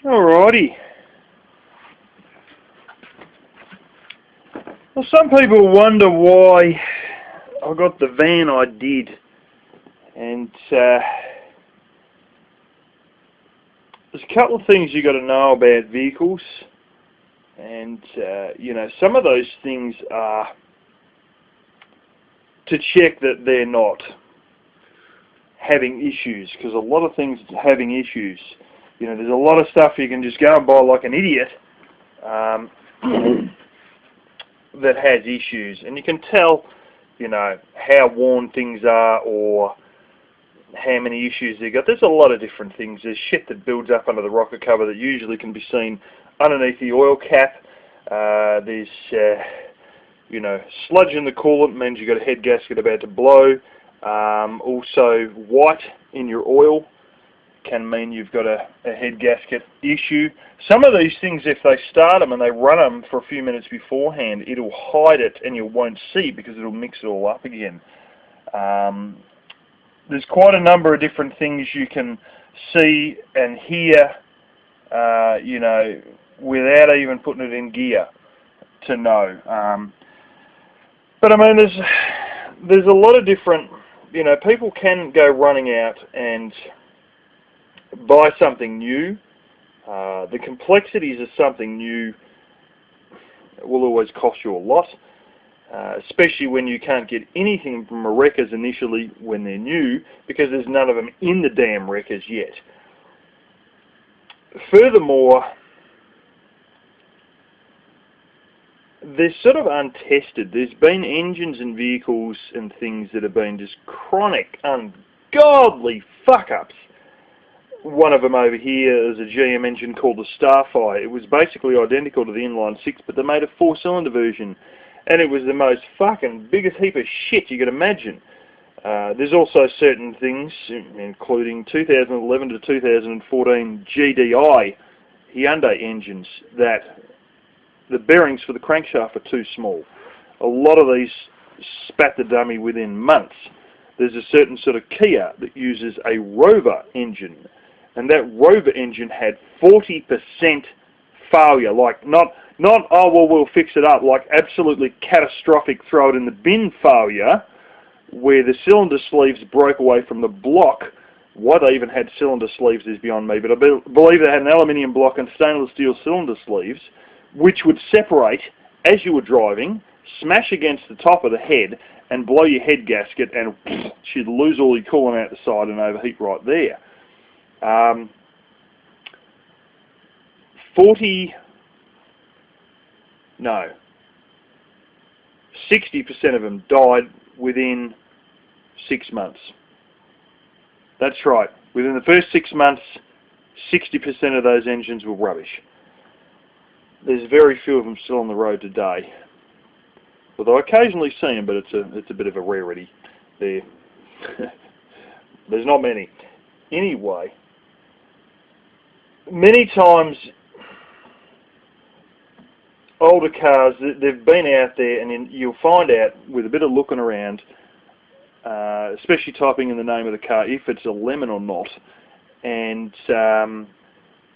Alrighty. Well, some people wonder why I got the van I did, and there's a couple of things you got to know about vehicles, and some of those things are to check that they're not having issues, because a lot of things are having issues. There's a lot of stuff you can just go and buy like an idiot that has issues, and you can tell, how worn things are or how many issues they got. There's a lot of different things. There's shit that builds up under the rocker cover that usually can be seen underneath the oil cap. There's sludge in the coolant means you've got a head gasket about to blow. Also, white in your oil can mean you've got a head gasket issue. Some of these things, if they start them and they run them for a few minutes beforehand, it'll hide it and you won't see because it'll mix it all up again. There's quite a number of different things you can see and hear, without even putting it in gear to know. But I mean, there's a lot of different, people can go running out and buy something new. The complexities of something new will always cost you a lot, especially when you can't get anything from a wreckers initially when they're new, because there's none of them in the damn wreckers yet. Furthermore, they're sort of untested. There's been engines and vehicles and things that have been just chronic, ungodly fuck-ups. One of them over here is a GM engine called the Starfire. It was basically identical to the inline 6, but they made a 4-cylinder version, and it was the most fucking biggest heap of shit you could imagine. There's also certain things, including 2011 to 2014 GDI Hyundai engines, that the bearings for the crankshaft are too small. A lot of these spat the dummy within months. There's a certain sort of Kia that uses a Rover engine, and that Rover engine had 40% failure, like not oh well we'll fix it up, like absolutely catastrophic throw it in the bin failure, where the cylinder sleeves broke away from the block. Why they even had cylinder sleeves is beyond me, but I believe they had an aluminium block and stainless steel cylinder sleeves, which would separate as you were driving, smash against the top of the head, and blow your head gasket, and she'd lose all your coolant out the side and overheat right there. 60% of them died within 6 months. That's right. Within the first 6 months, 60% of those engines were rubbish. There's very few of them still on the road today. Although I occasionally see them, but it's a bit of a rarity there. There's not many. Anyway, many times older cars, they've been out there, and you'll find out with a bit of looking around, especially typing in the name of the car, if it's a lemon or not. And,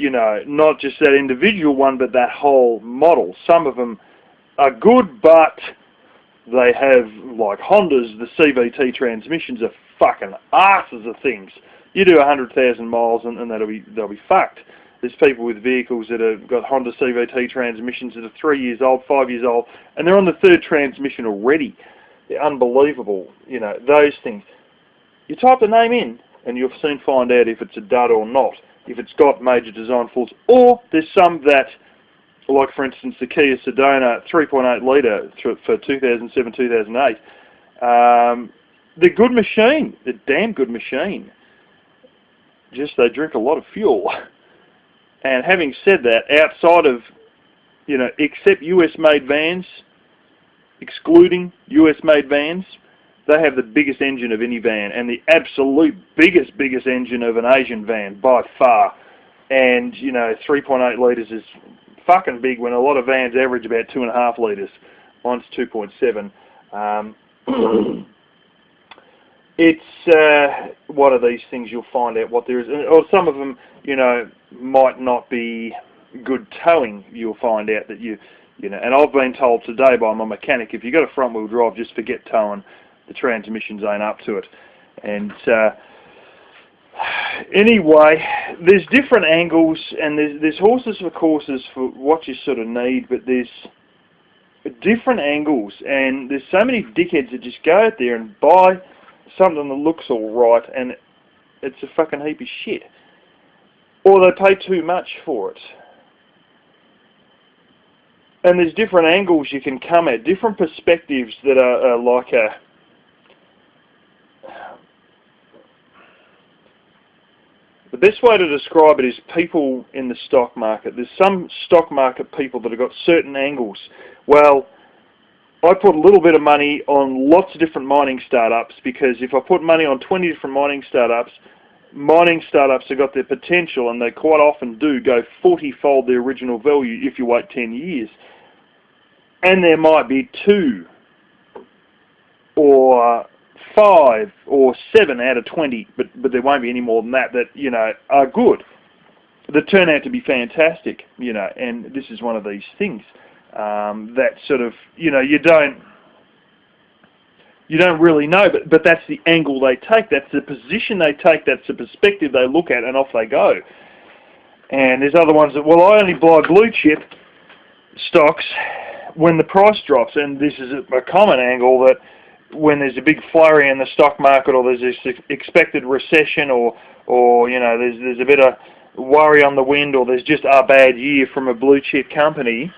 not just that individual one, but that whole model. Some of them are good, but they have, like Hondas, the CVT transmissions are fucking asses of things. You do 100,000 miles and they'll be fucked. There's people with vehicles that have got Honda CVT transmissions that are 3 years old, 5 years old, and they're on the third transmission already. They're unbelievable, those things. You type the name in and you'll soon find out if it's a dud or not, if it's got major design flaws, or there's some that, like for instance the Kia Sedona 3.8 litre for 2007-2008, they're good machine, they're damn good machine. Just they drink a lot of fuel. And having said that, outside of, except US-made vans, excluding US-made vans, they have the biggest engine of any van, and the absolute biggest engine of an Asian van by far. And 3.8 litres is fucking big when a lot of vans average about 2.5 litres. Mine's 2.7. it's one of these things you'll find out what there is, or some of them, you know, might not be good towing. You'll find out that you know, and I've been told today by my mechanic, if you've got a front wheel drive, just forget towing, the transmissions ain't up to it. And anyway, there's different angles, and there's horses for courses for what you sort of need, but there's different angles, and there's so many dickheads that just go out there and buy something that looks all right, and it's a fucking heap of shit. Or they pay too much for it. And there's different angles you can come at, different perspectives that are like a... The best way to describe it is people in the stock market. There's some stock market people that have got certain angles. Well, I put a little bit of money on lots of different mining startups, because if I put money on 20 different mining startups have got their potential, and they quite often do go 40-fold their original value if you wait 10 years. And there might be 2 or 5 or 7 out of 20, but there won't be any more than that, you know, are good, that turn out to be fantastic, you know. And this is one of these things that sort of, you know, you don't really know, but that's the angle they take, that's the position they take, that's the perspective they look at, and off they go. And there's other ones that, well, I only buy blue chip stocks when the price drops, and this is a common angle, that when there's a big flurry in the stock market, or there's this expected recession, or you know, there's a bit of worry on the wind, or there's just a bad year from a blue chip company,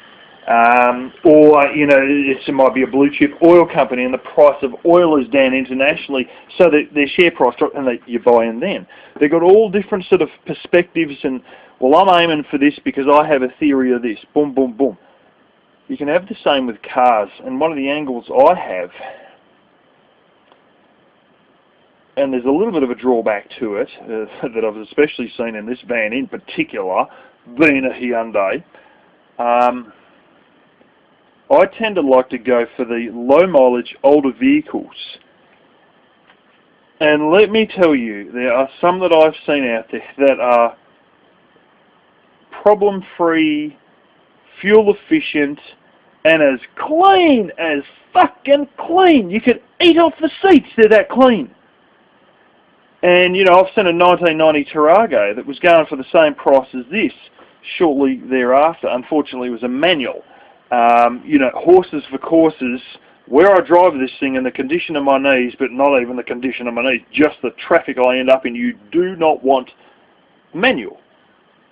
or you know, it might be a blue chip oil company, and the price of oil is down internationally, so that their share price drops, and you buy in then. They've got all different sort of perspectives, and, well, I'm aiming for this because I have a theory of this. Boom, boom, boom. You can have the same with cars, and one of the angles I have, and there's a little bit of a drawback to it, that I've especially seen in this van in particular, being a Hyundai, I tend to like to go for the low mileage, older vehicles. And let me tell you, there are some that I've seen out there that are problem-free, fuel efficient, and as clean as fucking clean. You could eat off the seats, they're that clean. And, you know, I've seen a 1990 Tarago that was going for the same price as this shortly thereafter. Unfortunately, it was a manual. You know, horses for courses, where I drive this thing and the condition of my knees, but not even the condition of my knees, just the traffic I end up in, you do not want manual.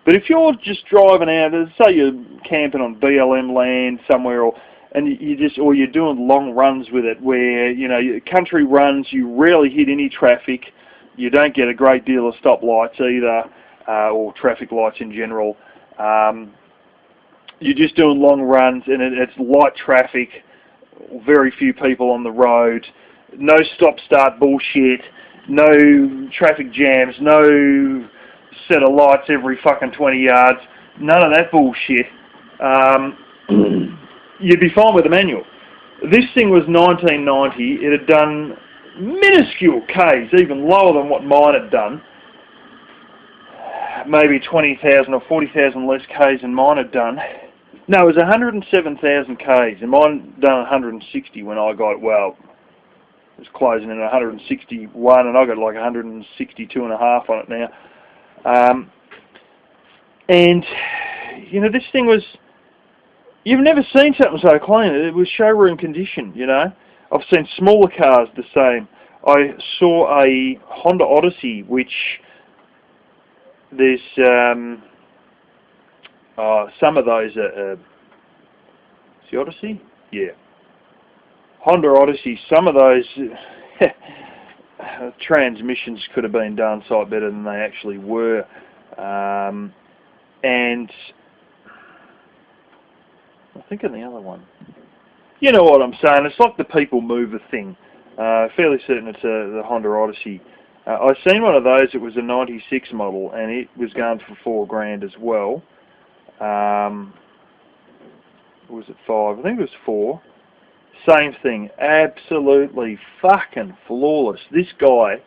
But if you're just driving out, say you're camping on BLM land somewhere, or you're doing long runs with it, where, you know, country runs, you rarely hit any traffic, you don't get a great deal of stoplights either, or traffic lights in general. You're just doing long runs, and it's light traffic, very few people on the road, no stop-start bullshit, no traffic jams, no set of lights every fucking 20 yards, none of that bullshit. You'd be fine with a manual. This thing was 1990. It had done minuscule Ks, even lower than what mine had done. Maybe 20,000 or 40,000 less Ks than mine had done. No, it was 107,000 Ks, and mine done 160 when I got it. Well, it was closing in 161, and I got like 162 and a half on it now. And, you know, this thing was, you've never seen something so clean. It was showroom condition, you know. I've seen smaller cars the same. I saw a Honda Odyssey, which there's some of those are, is the Odyssey? Yeah. Honda Odyssey, some of those transmissions could have been done slightly better than they actually were. And I'm thinking the other one. You know what I'm saying? It's like the people mover thing. Fairly certain it's the Honda Odyssey. I seen one of those. It was a '96 model, and it was going for $4,000 as well. Was it 5? I think it was 4. Same thing, absolutely fucking flawless. This guy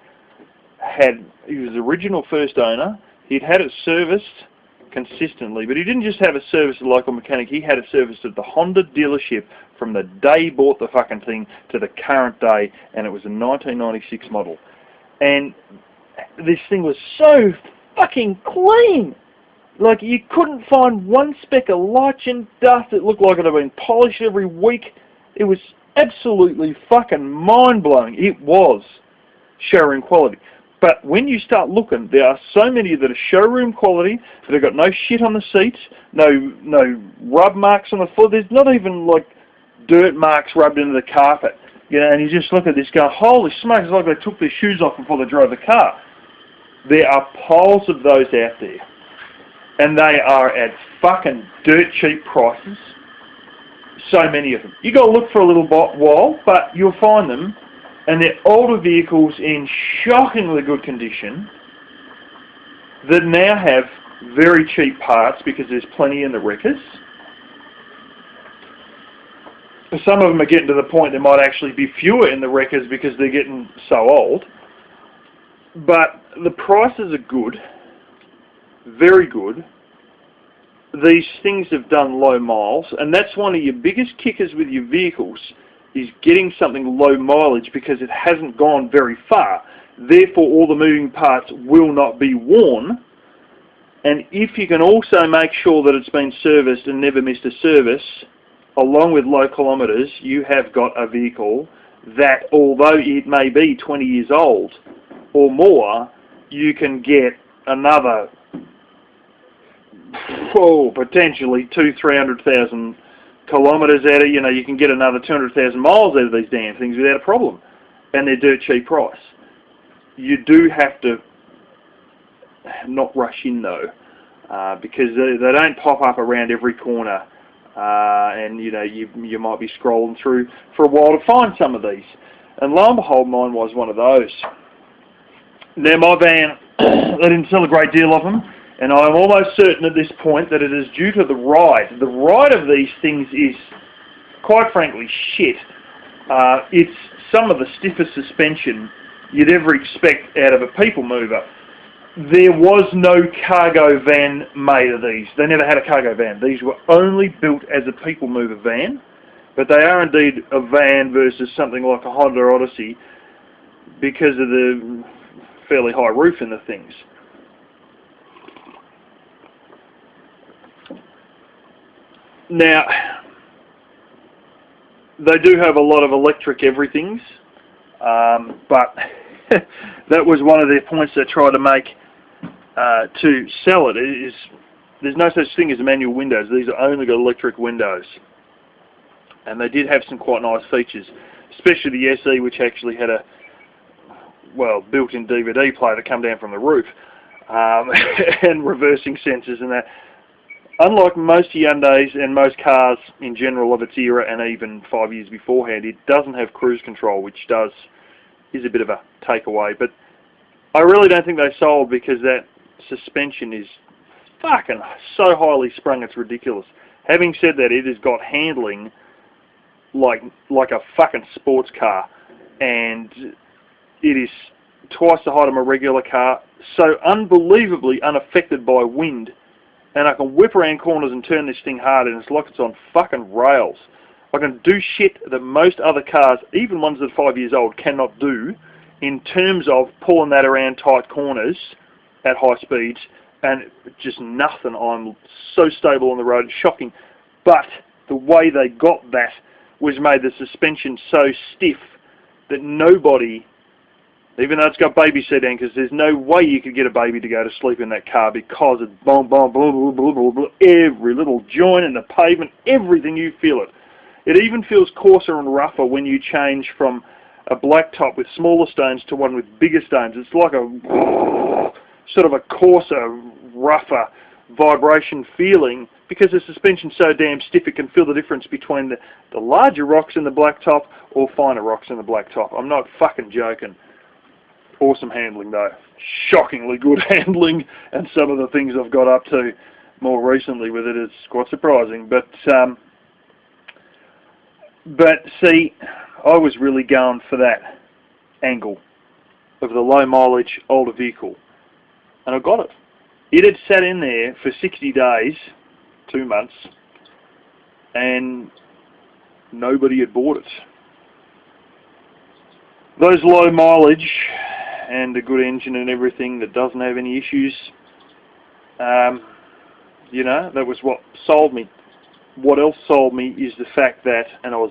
he was the original first owner. He'd had it serviced consistently, but he didn't just have it serviced at a local mechanic. He had it serviced at the Honda dealership from the day he bought the fucking thing to the current day, and it was a 1996 model. And this thing was so fucking clean. Like, you couldn't find one speck of light and dust. It looked like it had been polished every week. It was absolutely fucking mind-blowing. It was showroom quality. But when you start looking, there are so many that are showroom quality, that have got no shit on the seats, no rub marks on the floor. There's not even, like, dirt marks rubbed into the carpet. You know, and you just look at this going, holy smokes, it's like they took their shoes off before they drove the car. There are piles of those out there. And they are at fucking dirt cheap prices. So many of them. You got to look for a little while, but you'll find them. And they're older vehicles in shockingly good condition that now have very cheap parts because there's plenty in the wreckers. Some of them are getting to the point there might actually be fewer in the wreckers because they're getting so old. But the prices are good. Very good. These things have done low miles, and that's one of your biggest kickers with your vehicles, is getting something low mileage because it hasn't gone very far. Therefore, all the moving parts will not be worn. And if you can also make sure that it's been serviced and never missed a service, along with low kilometres, you have got a vehicle that, although it may be 20 years old or more, you can get another, potentially 200,000-300,000 kilometres out of, you can get another 200,000 miles out of these damn things without a problem. And they're dirt cheap price. You do have to not rush in though, because they don't pop up around every corner, and you might be scrolling through for a while to find some of these. And lo and behold, mine was one of those. Now my van, they didn't sell a great deal of them, and I'm almost certain at this point that it is due to the ride. The ride of these things is, quite frankly, shit. It's some of the stiffest suspension you'd ever expect out of a people mover. There was no cargo van made of these. They never had a cargo van. These were only built as a people mover van, but they are indeed a van versus something like a Honda Odyssey because of the fairly high roof in the things. Now, they do have a lot of electric everythings, but that was one of their points they tried to make to sell it. There's no such thing as manual windows. These are only got electric windows. And they did have some quite nice features, especially the SE, which actually had a, built-in DVD player to come down from the roof, and reversing sensors and that. Unlike most Hyundais and most cars in general of its era, and even 5 years beforehand, it doesn't have cruise control, which is a bit of a takeaway. But I really don't think they sold because that suspension is fucking so highly sprung, it's ridiculous. Having said that, it has got handling like a fucking sports car, and it is twice the height of a regular car, so unbelievably unaffected by wind. And I can whip around corners and turn this thing hard, and it's like it's on fucking rails. I can do shit that most other cars, even ones that are 5 years old, cannot do in terms of pulling that around tight corners at high speeds, and just nothing. I'm so stable on the road, it's shocking. But the way they got that was made the suspension so stiff that nobody, even though it's got baby seat anchors, there's no way you could get a baby to go to sleep in that car because it's boom, boom, boom, boom, boom, boom, boom, every little joint in the pavement, everything, you feel it. It even feels coarser and rougher when you change from a black top with smaller stones to one with bigger stones. It's like a sort of a coarser, rougher vibration feeling because the suspension's so damn stiff it can feel the difference between the larger rocks in the black top or finer rocks in the black top. I'm not fucking joking. Awesome handling though. Shockingly good handling, and some of the things I've got up to more recently with it is quite surprising. But But see, I was really going for that angle of the low mileage older vehicle, and I got it. It had sat in there for 60 days, 2 months, and nobody had bought it. Those low mileage and a good engine and everything that doesn't have any issues, you know, that was what sold me. What else sold me is the fact that, and I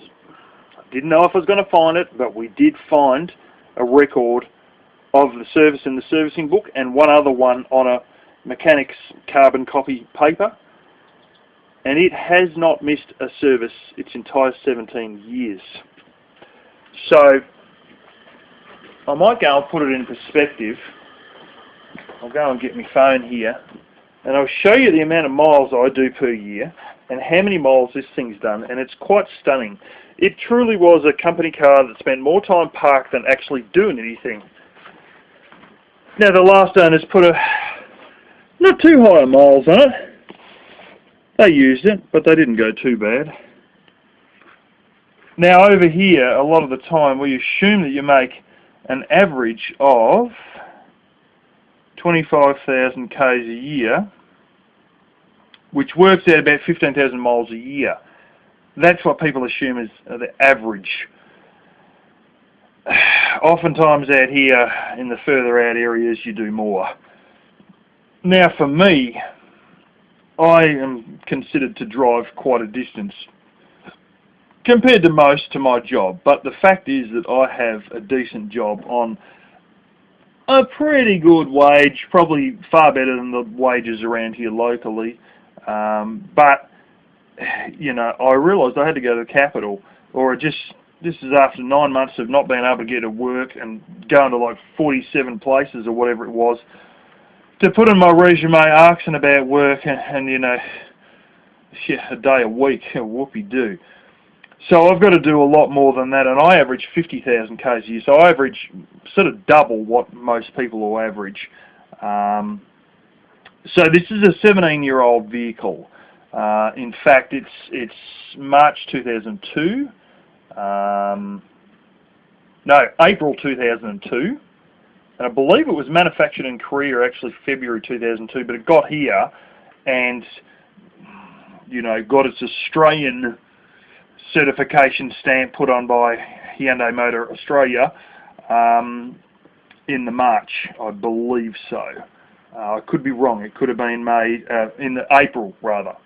didn't know if I was going to find it, but we did find a record of the service in the servicing book, and one other one on a mechanic's carbon copy paper, and it has not missed a service its entire 17 years. So I might go and put it in perspective. I'll go and get my phone here, and I'll show you the amount of miles I do per year and how many miles this thing's done, and it's quite stunning. It truly was a company car that spent more time parked than actually doing anything. Now the last owners put a not too high miles on it. They used it, but they didn't go too bad. Now over here, a lot of the time we assume that you make an average of 25,000 k's a year, which works out about 15,000 miles a year. That's what people assume is the average. Oftentimes out here in the further out areas you do more. Now for me, I am considered to drive quite a distance compared to most to my job, but the fact is that I have a decent job on a pretty good wage, probably far better than the wages around here locally, but you know, I realised I had to go to the capital, or this is after 9 months of not being able to get to work and going to like 47 places or whatever it was, to put in my resume asking about work and you know, a day a week, whoopee-doo. So I've got to do a lot more than that, and I average 50,000 k's a year, so I average sort of double what most people will average. So this is a 17-year-old vehicle. In fact, it's March 2002. No, April 2002. And I believe it was manufactured in Korea actually February 2002, but it got here and, you know, got its Australian certification stamp put on by Hyundai Motor Australia in the March, I believe so. I could be wrong. It could have been made in the April, rather.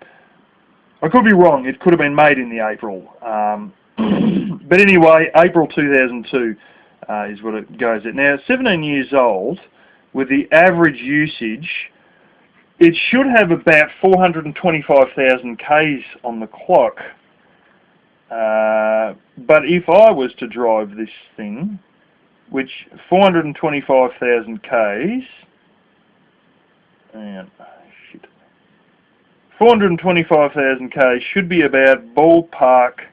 I could be wrong. It could have been made in the April. But anyway, April 2002 is what it goes at. Now, 17 years old, with the average usage, it should have about 425,000 k's on the clock. But if I was to drive this thing, which 425,000 k's, and 425,000 k's should be about ballpark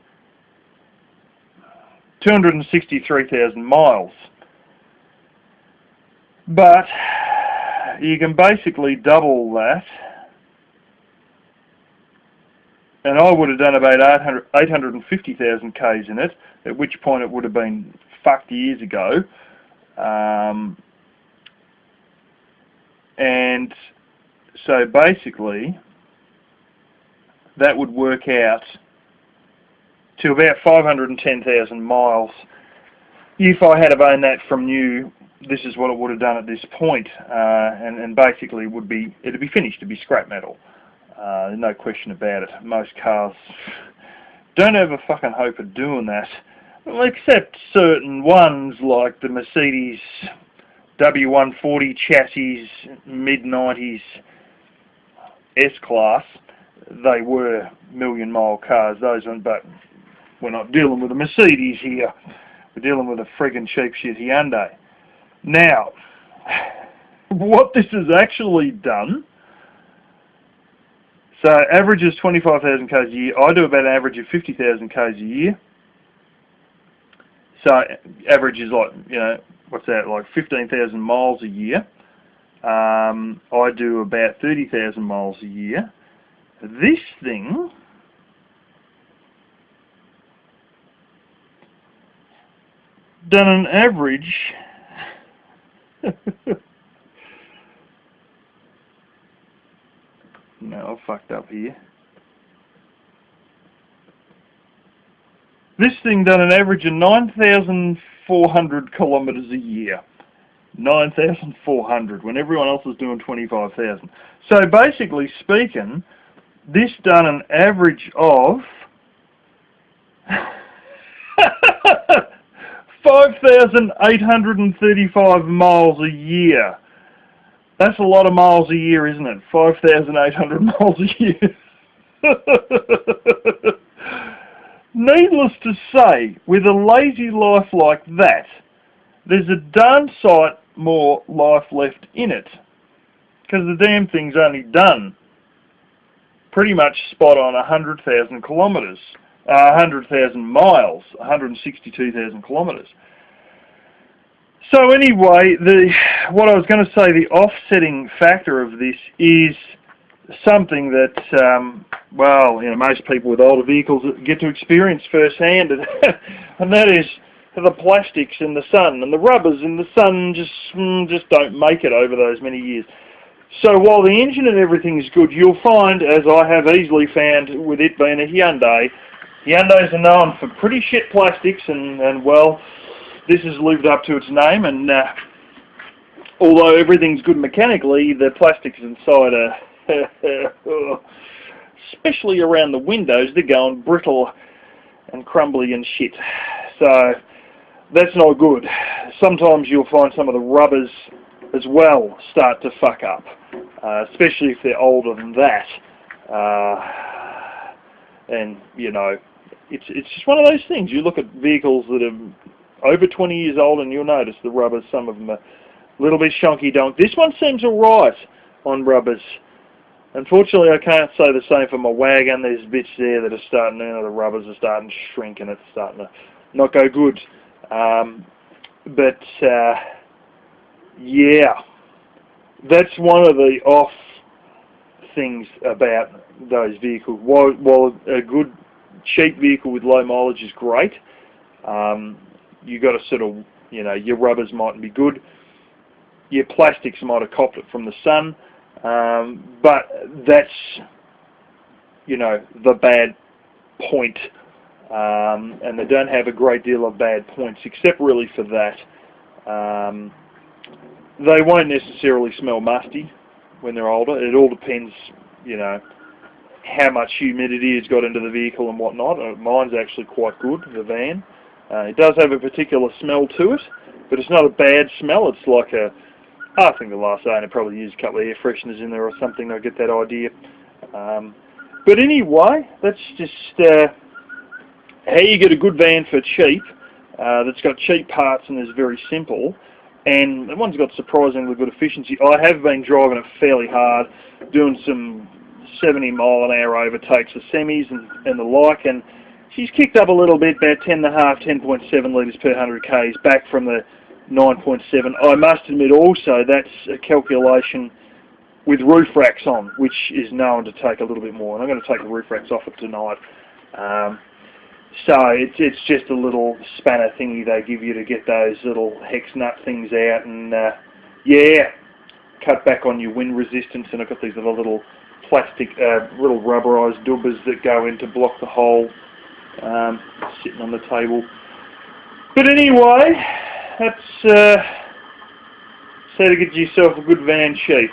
263,000 miles. But you can basically double that, and I would have done about 850,000 k's in it, at which point it would have been fucked years ago. And so basically that would work out to about 510,000 miles. If I had have owned that from new, this is what it would have done at this point, and basically it'd be finished, it'd be scrap metal. No question about it. Most cars don't have a fucking hope of doing that, except certain ones like the Mercedes W140 chassis, mid-90s S-Class. They were million-mile cars, those ones, but we're not dealing with a Mercedes here. We're dealing with a friggin' cheap shit Hyundai. Now, what this has actually done, so average is 25,000 k's a year. I do about an average of 50,000 k's a year. So average is like, you know, what's that, like 15,000 miles a year. I do about 30,000 miles a year. This thing done an average no, I fucked up here. This thing done an average of 9,400 kilometres a year. 9,400 when everyone else is doing 25,000. So basically speaking, this done an average of 5,835 miles a year. That's a lot of miles a year, isn't it? 5,800 miles a year. Needless to say, with a lazy life like that, there's a darn sight more life left in it. Because the damn thing's only done pretty much spot on 100,000 kilometres. 100,000 miles, 162,000 kilometres. So anyway, what I was going to say, the offsetting factor of this is something that, well, you know, most people with older vehicles get to experience firsthand, and that is the plastics in the sun and the rubbers in the sun just don't make it over those many years. So while the engine and everything is good, you'll find, as I have easily found with it being a Hyundai, Hyundais are known for pretty shit plastics, and well, this has lived up to its name, and although everything's good mechanically, the plastics inside are, especially around the windows, they're going brittle and crumbly and shit. So that's not good. Sometimes you'll find some of the rubbers as well start to fuck up, especially if they're older than that. And, you know, it's just one of those things. You look at vehicles that are over 20 years old and you'll notice the rubbers, some of them are a little bit shonky-donk. This one seems alright on rubbers. Unfortunately, I can't say the same for my wagon. There's bits there that are starting, you know, the rubbers are starting to shrink and it's starting to not go good. Yeah, that's one of the off things about those vehicles. While a good cheap vehicle with low mileage is great, you got to sort of, you know, your rubbers mightn't be good, your plastics might have copped it from the sun, but that's, you know, the bad point, and they don't have a great deal of bad points except really for that. They won't necessarily smell musty when they're older. It all depends, you know, how much humidity has got into the vehicle and whatnot. Mine's actually quite good, the van. It does have a particular smell to it, but it's not a bad smell. It's like I think the last owner probably used a couple of air fresheners in there or something. I get that idea. But anyway, that's just how you get a good van for cheap, that's got cheap parts and is very simple. And the one's got surprisingly good efficiency. I have been driving it fairly hard, doing some 70-mile-an-hour overtakes of semis and the like, and she's kicked up a little bit, about 10.7 litres per 100 k's, back from the 9.7. I must admit also that's a calculation with roof racks on, which is known to take a little bit more. And I'm going to take the roof racks off it tonight. So it's just a little spanner thingy they give you to get those little hex nut things out, and yeah, cut back on your wind resistance. And I've got these little plastic, little rubberized dubbers that go in to block the hole, sitting on the table. But anyway, that's how to get yourself a good van cheap.